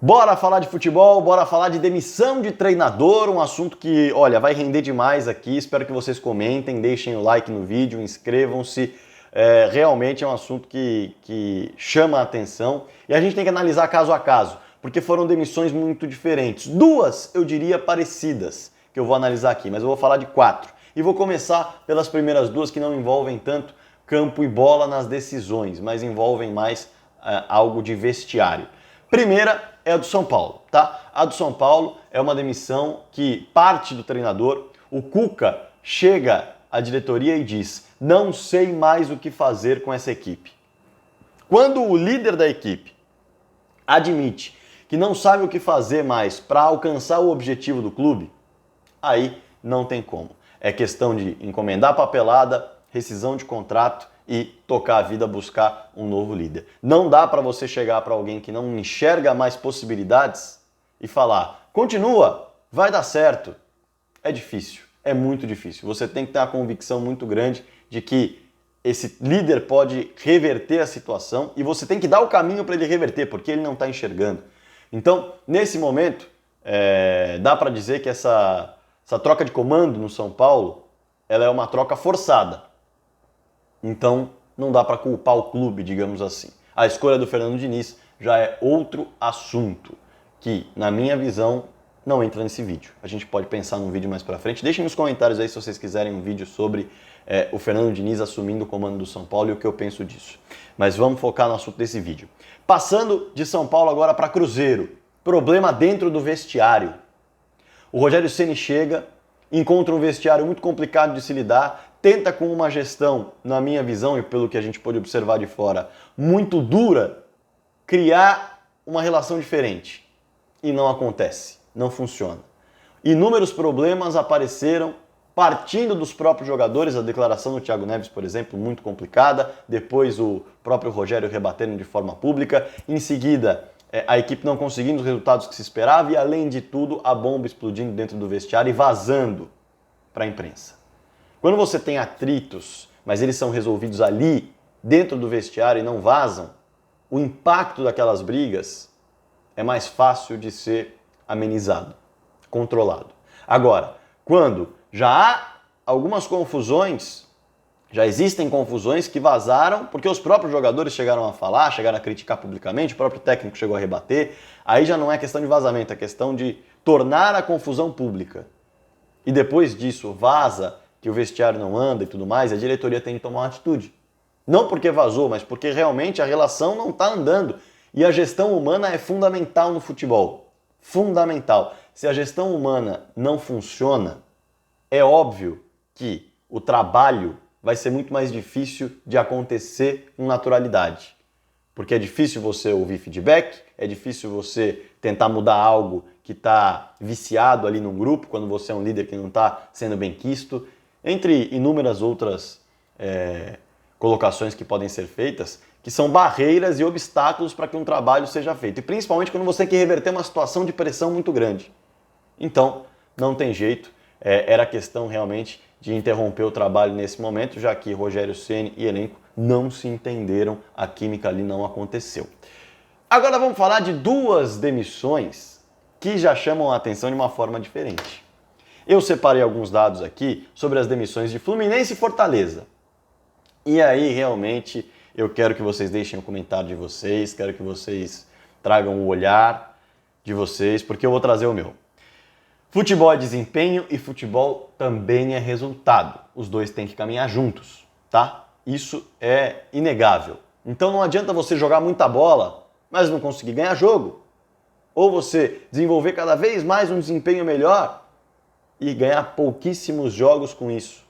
Bora falar de futebol, bora falar de demissão de treinador, um assunto que, olha, vai render demais aqui. Espero que vocês comentem, deixem o like no vídeo, inscrevam-se. Realmente é um assunto que chama a atenção e a gente tem que analisar caso a caso, porque foram demissões muito diferentes. Duas, eu diria, parecidas, que eu vou analisar aqui, mas eu vou falar de 4. E vou começar pelas primeiras duas, que não envolvem tanto campo e bola nas decisões, mas envolvem mais algo de vestiário. Primeira é a do São Paulo, tá? A do São Paulo é uma demissão que parte do treinador, o Cuca chega à diretoria e diz: não sei mais o que fazer com essa equipe. Quando o líder da equipe admite que não sabe o que fazer mais para alcançar o objetivo do clube, aí não tem como. É questão de encomendar papelada, rescisão de contrato e tocar a vida, buscar um novo líder. Não dá para você chegar para alguém que não enxerga mais possibilidades e falar: continua, vai dar certo. É difícil, é muito difícil. Você tem que ter uma convicção muito grande de que esse líder pode reverter a situação e você tem que dar o caminho para ele reverter, porque ele não está enxergando. Então, nesse momento, dá para dizer que essa troca de comando no São Paulo, ela é uma troca forçada. Então, não dá para culpar o clube, digamos assim. A escolha do Fernando Diniz já é outro assunto que, na minha visão, não entra nesse vídeo. A gente pode pensar num vídeo mais para frente. Deixem nos comentários aí se vocês quiserem um vídeo sobre o Fernando Diniz assumindo o comando do São Paulo e o que eu penso disso. Mas vamos focar no assunto desse vídeo. Passando de São Paulo agora para Cruzeiro. Problema dentro do vestiário. O Rogério Ceni chega, encontra um vestiário muito complicado de se lidar, tenta com uma gestão, na minha visão e pelo que a gente pode observar de fora, muito dura, criar uma relação diferente. E não acontece, não funciona. Inúmeros problemas apareceram partindo dos próprios jogadores, a declaração do Thiago Neves, por exemplo, muito complicada, depois o próprio Rogério rebatendo de forma pública, em seguida a equipe não conseguindo os resultados que se esperava e, além de tudo, a bomba explodindo dentro do vestiário e vazando para a imprensa. Quando você tem atritos, mas eles são resolvidos ali, dentro do vestiário e não vazam, o impacto daquelas brigas é mais fácil de ser amenizado, controlado. Agora, quando já há algumas confusões, já existem confusões que vazaram porque os próprios jogadores chegaram a falar, chegaram a criticar publicamente, o próprio técnico chegou a rebater, aí já não é questão de vazamento, é questão de tornar a confusão pública. E depois disso vaza que o vestiário não anda e tudo mais, a diretoria tem que tomar uma atitude. Não porque vazou, mas porque realmente a relação não está andando. E a gestão humana é fundamental no futebol. Fundamental. Se a gestão humana não funciona, é óbvio que o trabalho vai ser muito mais difícil de acontecer com naturalidade. Porque é difícil você ouvir feedback, é difícil você tentar mudar algo que está viciado ali num grupo, quando você é um líder que não está sendo bem quisto, entre inúmeras outras colocações que podem ser feitas, que são barreiras e obstáculos para que um trabalho seja feito. E principalmente quando você quer reverter uma situação de pressão muito grande. Então, não tem jeito, era questão realmente de interromper o trabalho nesse momento, já que Rogério Ceni e elenco não se entenderam, a química ali não aconteceu. Agora vamos falar de duas demissões que já chamam a atenção de uma forma diferente. Eu separei alguns dados aqui sobre as demissões de Fluminense e Fortaleza. E aí, realmente, eu quero que vocês deixem o comentário de vocês, quero que vocês tragam o olhar de vocês, porque eu vou trazer o meu. Futebol é desempenho e futebol também é resultado. Os dois têm que caminhar juntos, tá? Isso é inegável. Então não adianta você jogar muita bola, mas não conseguir ganhar jogo. Ou você desenvolver cada vez mais um desempenho melhor e ganhar pouquíssimos jogos com isso.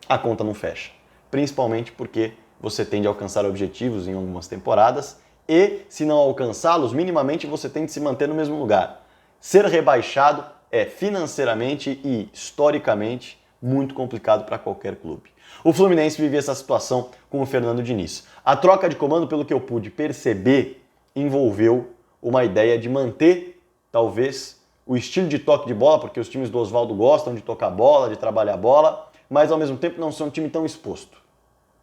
A conta não fecha. Principalmente porque você tende a alcançar objetivos em algumas temporadas e, se não alcançá-los, minimamente você tem de se manter no mesmo lugar. Ser rebaixado é financeiramente e historicamente muito complicado para qualquer clube. O Fluminense vivia essa situação com o Fernando Diniz. A troca de comando, pelo que eu pude perceber, envolveu uma ideia de manter, talvez, o estilo de toque de bola, porque os times do Oswaldo gostam de tocar bola, de trabalhar bola, mas ao mesmo tempo não são um time tão exposto.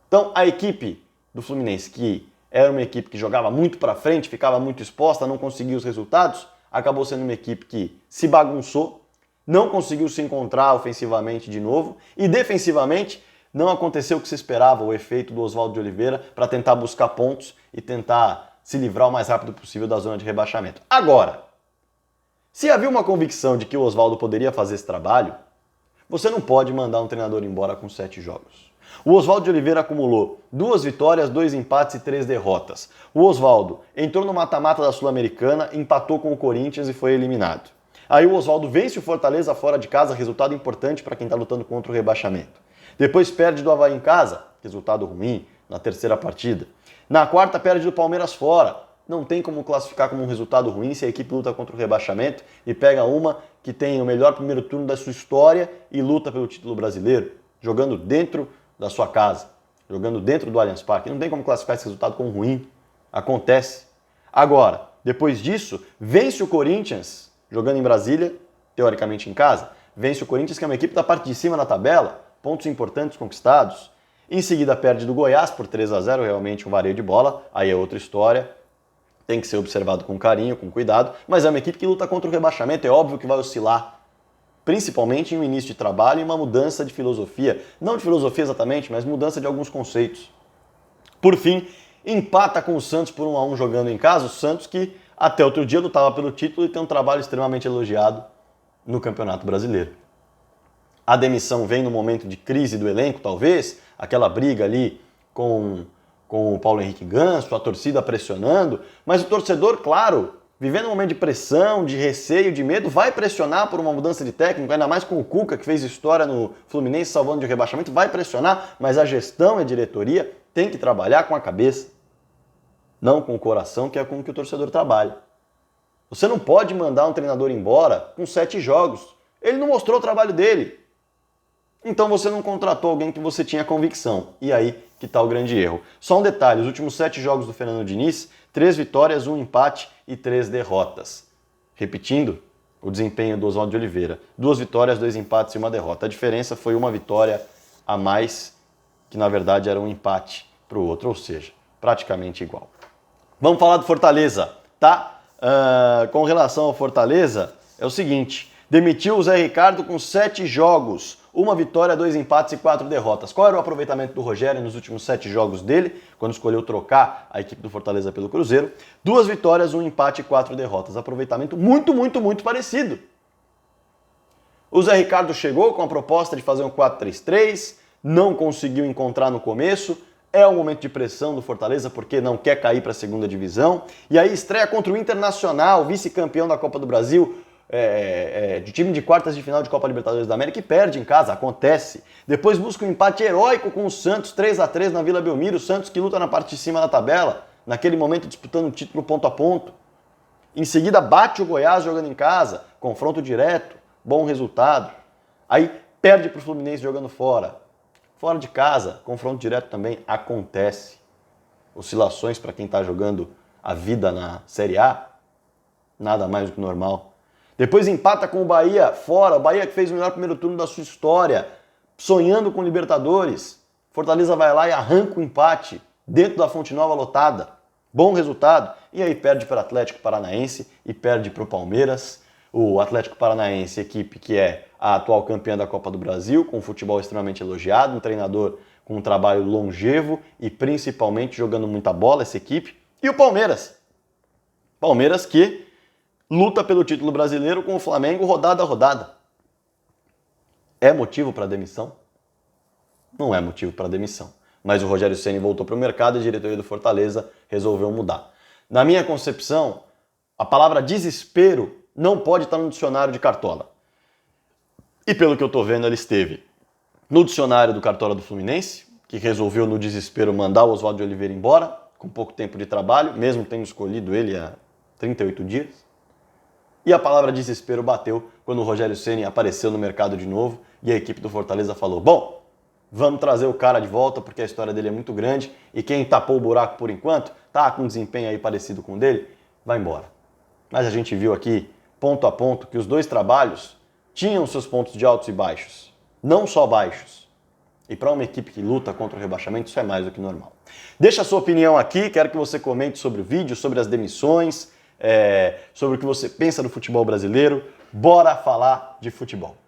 Então a equipe do Fluminense, que era uma equipe que jogava muito para frente, ficava muito exposta, não conseguia os resultados, acabou sendo uma equipe que se bagunçou, não conseguiu se encontrar ofensivamente de novo e defensivamente não aconteceu o que se esperava, o efeito do Oswaldo de Oliveira para tentar buscar pontos e tentar se livrar o mais rápido possível da zona de rebaixamento. Agora, se havia uma convicção de que o Oswaldo poderia fazer esse trabalho, você não pode mandar um treinador embora com 7 jogos. O Oswaldo de Oliveira acumulou 2 vitórias, 2 empates e 3 derrotas. O Oswaldo entrou no mata-mata da Sul-Americana, empatou com o Corinthians e foi eliminado. Aí o Oswaldo vence o Fortaleza fora de casa, resultado importante para quem está lutando contra o rebaixamento. Depois perde do Avaí em casa, resultado ruim na terceira partida. Na quarta perde do Palmeiras fora. Não tem como classificar como um resultado ruim se a equipe luta contra o rebaixamento e pega uma que tem o melhor primeiro turno da sua história e luta pelo título brasileiro, jogando dentro da sua casa, jogando dentro do Allianz Parque. Não tem como classificar esse resultado como ruim. Acontece. Agora, depois disso, vence o Corinthians, jogando em Brasília, teoricamente em casa. Vence o Corinthians, que é uma equipe da parte de cima na tabela, pontos importantes conquistados. Em seguida, perde do Goiás por 3-0, realmente um vareio de bola, aí é outra história. Tem que ser observado com carinho, com cuidado, mas é uma equipe que luta contra o rebaixamento, é óbvio que vai oscilar, principalmente em um início de trabalho e uma mudança de filosofia. Não de filosofia exatamente, mas mudança de alguns conceitos. Por fim, empata com o Santos por 1-1 jogando em casa, o Santos que até outro dia lutava pelo título e tem um trabalho extremamente elogiado no Campeonato Brasileiro. A demissão vem no momento de crise do elenco, talvez, aquela briga ali com o Paulo Henrique Ganso, a torcida pressionando, mas o torcedor, claro, vivendo um momento de pressão, de receio, de medo, vai pressionar por uma mudança de técnico, ainda mais com o Cuca, que fez história no Fluminense salvando de rebaixamento, vai pressionar, mas a gestão e a diretoria tem que trabalhar com a cabeça, não com o coração, que é com o que o torcedor trabalha. Você não pode mandar um treinador embora com 7 jogos. Ele não mostrou o trabalho dele. Então você não contratou alguém que você tinha convicção. E aí que está o grande erro. Só um detalhe, os últimos 7 jogos do Fernando Diniz, 3 vitórias, 1 empate e 3 derrotas. Repetindo, o desempenho do Oswaldo de Oliveira. 2 vitórias, 2 empates e 1 derrota. A diferença foi 1 vitória a mais, que na verdade era um empate para o outro, ou seja, praticamente igual. Vamos falar do Fortaleza, tá? Com relação ao Fortaleza, é o seguinte, demitiu o Zé Ricardo com 7 jogos, 1 vitória, 2 empates e 4 derrotas. Qual era o aproveitamento do Rogério nos últimos 7 jogos dele, quando escolheu trocar a equipe do Fortaleza pelo Cruzeiro? 2 vitórias, 1 empate e 4 derrotas. Aproveitamento muito parecido. O Zé Ricardo chegou com a proposta de fazer um 4-3-3, não conseguiu encontrar no começo, é um momento de pressão do Fortaleza porque não quer cair para a segunda divisão, e aí estreia contra o Internacional, vice-campeão da Copa do Brasil, de time de quartas de final de Copa Libertadores da América, e perde em casa, acontece. Depois busca um empate heróico com o Santos, 3-3 na Vila Belmiro, o Santos que luta na parte de cima da tabela, naquele momento disputando o título ponto a ponto. Em seguida bate o Goiás jogando em casa, confronto direto, bom resultado. Aí perde para o Fluminense jogando fora. Fora de casa, confronto direto também, acontece. Oscilações para quem está jogando a vida na Série A, nada mais do que normal. Depois empata com o Bahia fora, o Bahia que fez o melhor primeiro turno da sua história, sonhando com Libertadores. Fortaleza vai lá e arranca o empate dentro da Fonte Nova lotada. Bom resultado. E aí perde para o Atlético Paranaense e perde para o Palmeiras. O Atlético Paranaense, equipe que é a atual campeã da Copa do Brasil, com um futebol extremamente elogiado, um treinador com um trabalho longevo e principalmente jogando muita bola, essa equipe. E o Palmeiras. Palmeiras que luta pelo título brasileiro com o Flamengo rodada a rodada. É motivo para demissão? Não é motivo para demissão. Mas o Rogério Ceni voltou para o mercado e a diretoria do Fortaleza resolveu mudar. Na minha concepção, a palavra desespero não pode estar no dicionário de Cartola. E pelo que eu estou vendo, ele esteve no dicionário do Cartola do Fluminense, que resolveu no desespero mandar o Oswaldo de Oliveira embora, com pouco tempo de trabalho, mesmo tendo escolhido ele há 38 dias. E a palavra desespero bateu quando o Rogério Ceni apareceu no mercado de novo e a equipe do Fortaleza falou, bom, vamos trazer o cara de volta porque a história dele é muito grande e quem tapou o buraco por enquanto, tá com um desempenho aí parecido com o dele, vai embora. Mas a gente viu aqui, ponto a ponto, que os dois trabalhos tinham seus pontos de altos e baixos. Não só baixos. E para uma equipe que luta contra o rebaixamento, isso é mais do que normal. Deixa a sua opinião aqui, quero que você comente sobre o vídeo, sobre as demissões, sobre o que você pensa do futebol brasileiro. Bora falar de futebol!